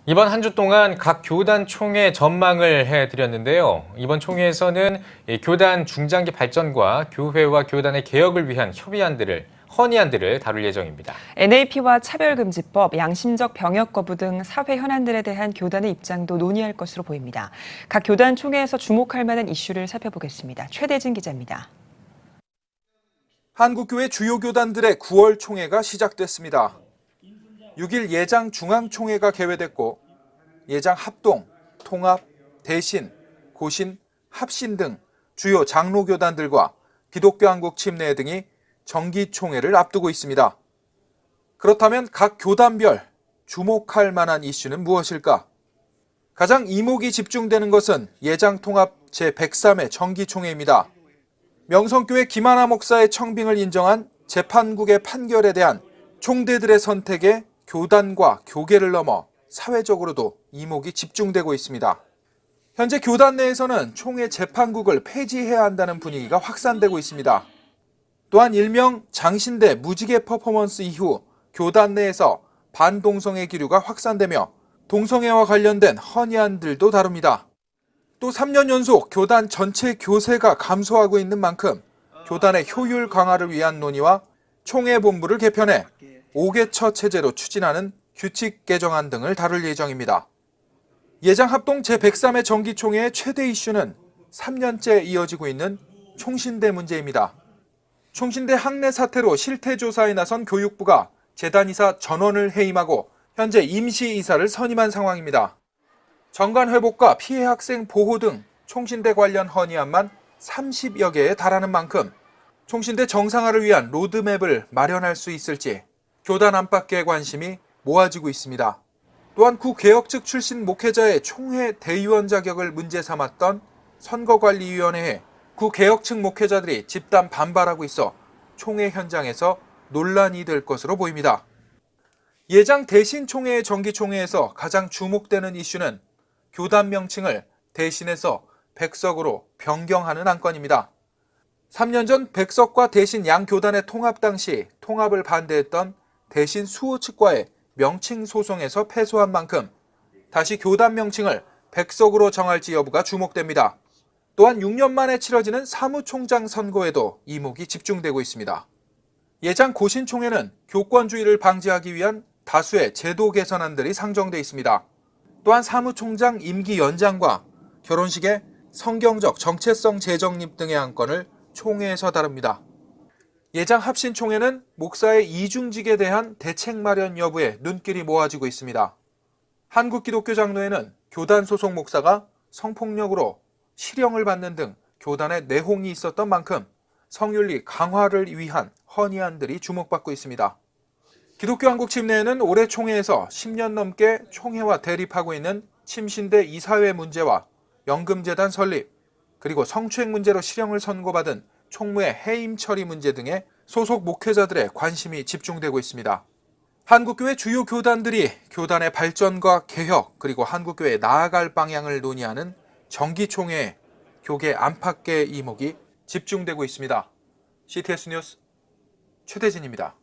이번 한 주 동안 각 교단 총회 전망을 해드렸는데요. 이번 총회에서는 교단 중장기 발전과 교회와 교단의 개혁을 위한 헌의안들을 다룰 예정입니다. NAP와 차별금지법, 양심적 병역 거부 등 사회 현안들에 대한 교단의 입장도 논의할 것으로 보입니다. 각 교단 총회에서 주목할 만한 이슈를 살펴보겠습니다. 최대진 기자입니다. 한국교회 주요 교단들의 9월 총회가 시작됐습니다. 6일 예장 중앙총회가 개회됐고 예장 합동, 통합, 대신, 고신, 합신 등 주요 장로교단들과 기독교 한국 침례 등이 정기총회를 앞두고 있습니다. 그렇다면 각 교단별 주목할 만한 이슈는 무엇일까? 가장 이목이 집중되는 것은 예장 통합 제103회 정기총회입니다. 명성교회 김하나 목사의 청빙을 인정한 재판국의 판결에 대한 총대들의 선택에 교단과 교계를 넘어 사회적으로도 이목이 집중되고 있습니다. 현재 교단 내에서는 총회 재판국을 폐지해야 한다는 분위기가 확산되고 있습니다. 또한 일명 장신대 무지개 퍼포먼스 이후 교단 내에서 반동성애 기류가 확산되며 동성애와 관련된 헌의안들도 다룹니다. 또 3년 연속 교단 전체 교세가 감소하고 있는 만큼 교단의 효율 강화를 위한 논의와 총회 본부를 개편해 5개처 체제로 추진하는 규칙 개정안 등을 다룰 예정입니다. 예장 합동 제103회 정기총회의 최대 이슈는 3년째 이어지고 있는 총신대 문제입니다. 총신대 학내 사태로 실태조사에 나선 교육부가 재단이사 전원을 해임하고 현재 임시이사를 선임한 상황입니다. 정관 회복과 피해 학생 보호 등 총신대 관련 헌의안만 30여 개에 달하는 만큼 총신대 정상화를 위한 로드맵을 마련할 수 있을지 교단 안팎의 관심이 모아지고 있습니다. 또한 구개혁 측 출신 목회자의 총회 대의원 자격을 문제 삼았던 선거관리위원회에 구개혁 측 목회자들이 집단 반발하고 있어 총회 현장에서 논란이 될 것으로 보입니다. 예장 대신 총회의 정기총회에서 가장 주목되는 이슈는 교단 명칭을 대신에서 백석으로 변경하는 안건입니다. 3년 전 백석과 대신 양 교단의 통합 당시 통합을 반대했던 대신 수호 측과의 명칭 소송에서 패소한 만큼 다시 교단 명칭을 백석으로 정할지 여부가 주목됩니다. 또한 6년 만에 치러지는 사무총장 선거에도 이목이 집중되고 있습니다. 예장 고신총회는 교권주의를 방지하기 위한 다수의 제도 개선안들이 상정돼 있습니다. 또한 사무총장 임기 연장과 결혼식의 성경적 정체성 재정립 등의 안건을 총회에서 다룹니다. 예장 합신총회는 목사의 이중직에 대한 대책 마련 여부에 눈길이 모아지고 있습니다. 한국기독교장로회는 교단 소속 목사가 성폭력으로 실형을 받는 등 교단의 내홍이 있었던 만큼 성윤리 강화를 위한 헌의안들이 주목받고 있습니다. 기독교 한국 침례회는 올해 총회에서 10년 넘게 총회와 대립하고 있는 침신대 이사회 문제와 연금재단 설립, 그리고 성추행 문제로 실형을 선고받은 총무의 해임 처리 문제 등의 소속 목회자들의 관심이 집중되고 있습니다. 한국교회 주요 교단들이 교단의 발전과 개혁, 그리고 한국교회에 나아갈 방향을 논의하는 정기총회에 교계 안팎의 이목이 집중되고 있습니다. CTS 뉴스 최대진입니다.